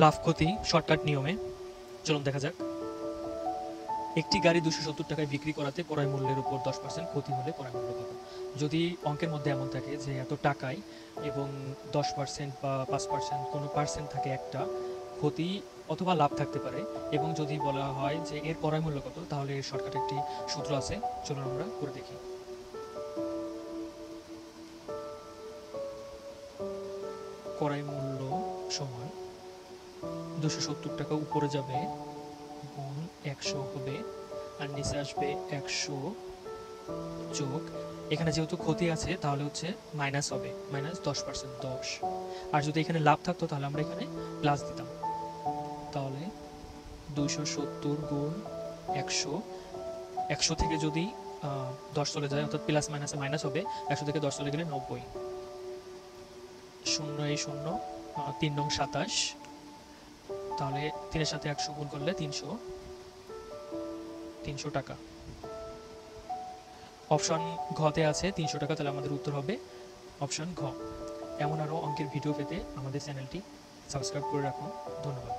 লাভ ক্ষতি শর্টকাট নিয়মে চলুন দেখা যাক। একটি গাড়ি 270 টাকায় বিক্রি করাতে ক্রয় মূল্যের উপর 10% ক্ষতি হলে ক্রয় মূল্য কত? যদি অঙ্কের মধ্যে এমন থাকে যে এত টাকায় এবং 10% বা 5% কোনো পার্সেন্ট থাকে একটা ক্ষতি অথবা লাভ থাকতে পারে, এবং যদি বলা হয় যে এর ক্রয় মূল্য কত, তাহলে এর শর্টকাট একটি সূত্র আছে, চলুন আমরা করে দেখি। ক্রয় মূল্য সমান 270 টাকা উপরে যাবে গুণ 100 হবে, আর নিচে আসবে 100 যোগ, এখানে যেহেতু ক্ষতি আছে তাহলে হচ্ছে মাইনাস হবে, মাইনাস 10%, 10। আর যদি এখানে লাভ থাকতো তাহলে আমরা এখানে প্লাস দিতাম। তাহলে 270 গুণ 100, 100 থেকে যদি 10 চলে যায়, অর্থাৎ প্লাস মাইনাসে মাইনাস হবে, 100 থেকে 10 চলে গেলে 90, শূন্য এই শূন্য, 3 নং 27, তাহলে 3-এর সাথে 100 গুণ করলে 300 টাকা। অপশন ঘতে আছে 300 টাকা, তাহলে আমাদের উত্তর হবে অপশন ঘ। এমন আরও অঙ্কের ভিডিও পেতে আমাদের চ্যানেলটি সাবস্ক্রাইব করে রাখুন। ধন্যবাদ।